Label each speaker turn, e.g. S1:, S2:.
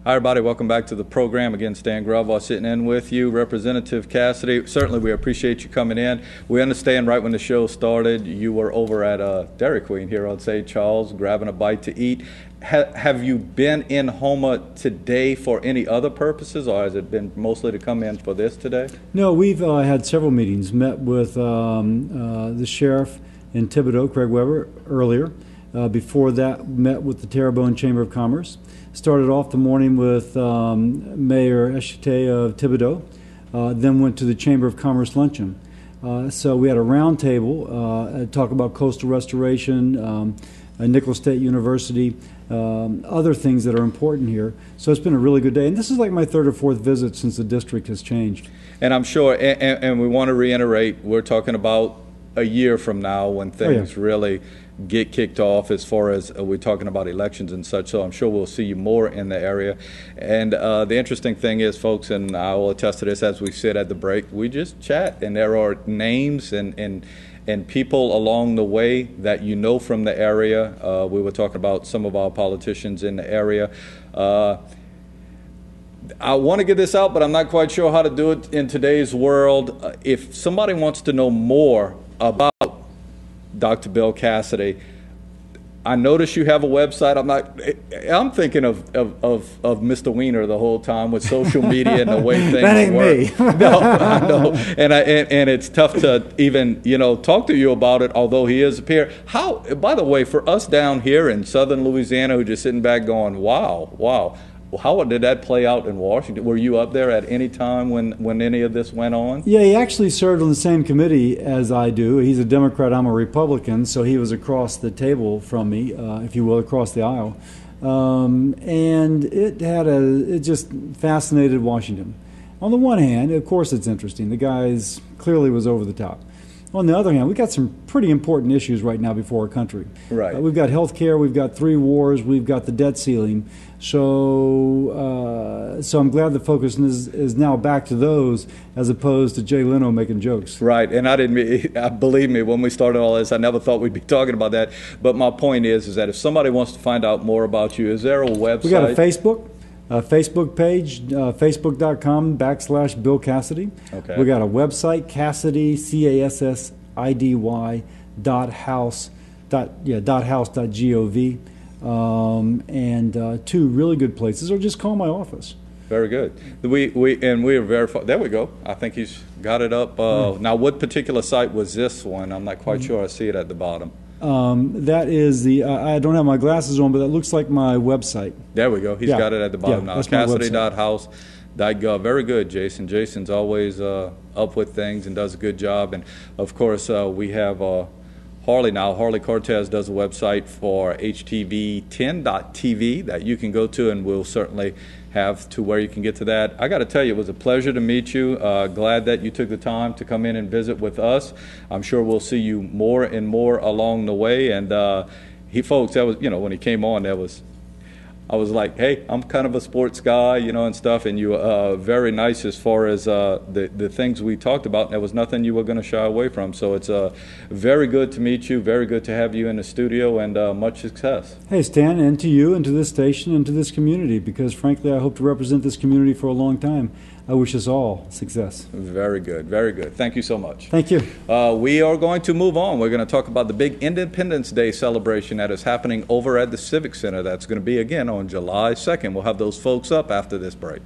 S1: Hi, everybody. Welcome back to the program. Again, Stan Gravois sitting in with you. Representative Cassidy, certainly we appreciate you coming in. We understand right when the show started, you were over at Dairy Queen here on St. Charles, grabbing a bite to eat. Have you been in Houma today for any other purposes, or has it been mostly to come in for this today?
S2: No, we've had several meetings. Met with the sheriff in Thibodaux, Craig Weber, earlier. Before that, met with the Terrebonne Chamber of Commerce. Started off the morning with Mayor Eshite of Thibodaux, then went to the Chamber of Commerce luncheon. So we had a round table, talk about coastal restoration, Nicholas State University, other things that are important here. So it's been a really good day. And this is like my third or fourth visit since the district has changed.
S1: And I'm sure, and we want to reiterate, we're talking about a year from now when things really get kicked off as far as we're talking about elections and such, so I'm sure we'll see you more in the area. And the interesting thing is, folks, and I will attest to this as we sit at the break, we just chat, and there are names and people along the way that you know from the area. We were talking about some of our politicians in the area. I want to get this out, but I'm not quite sure how to do it in today's world. If somebody wants to know more about Dr. Bill Cassidy, I notice you have a website. I'm thinking of Mr. Wiener the whole time with social media and the way things
S2: that ain't
S1: work.
S2: Me.
S1: No, I know, and it's tough to even talk to you about it. Although he is a peer. How, by the way, for us down here in southern Louisiana, who are just sitting back going, wow. How did that play out in Washington? Were you up there at any time when any of this went on?
S2: Yeah, he actually served on the same committee as I do. He's a Democrat, I'm a Republican, so he was across the table from me, if you will, across the aisle. And it just fascinated Washington. On the one hand, of course it's interesting. The guy clearly was over the top. On the other hand, we've got some pretty important issues right now before our country.
S1: Right.
S2: We've got health care, we've got 3 wars, we've got the debt ceiling. So I'm glad the focus is now back to those as opposed to Jay Leno making jokes.
S1: Right, and believe me, when we started all this, I never thought we'd be talking about that. But my point is that if somebody wants to find out more about you, is there a website?
S2: We got a Facebook page, facebook.com/Bill Cassidy.
S1: Okay.
S2: We got a website, Cassidy, CASSIDY .house.gov, and 2 really good places, or just call my office.
S1: Very good. We are very far. There we go. I think he's got it up. Now, what particular site was this one? I'm not quite sure. I see it at the bottom.
S2: That is I don't have my glasses on, but that looks like my website.
S1: There we go. He's got it at the bottom now. Cassidy.house.gov. Very good, Jason. Jason's always up with things and does a good job. And, of course, we have Harley now. Harley Cortez does a website for HTV10.tv that you can go to, and we'll certainly have to where you can get to that. I got to tell you, it was a pleasure to meet you. Glad that you took the time to come in and visit with us. I'm sure we'll see you more and more along the way. And folks, that was, when he came on, I was like, hey, I'm kind of a sports guy, and stuff, and you were very nice as far as the things we talked about. There was nothing you were going to shy away from. So it's very good to meet you, very good to have you in the studio, and much success.
S2: Hey, Stan, and to you, and to this station, and to this community, because frankly, I hope to represent this community for a long time. I wish us all success.
S1: Very good, very good. Thank you so much.
S2: Thank you.
S1: We are going to move on. We're going to talk about the big Independence Day celebration that is happening over at the Civic Center. That's going to be, again, on July 2nd. We'll have those folks up after this break.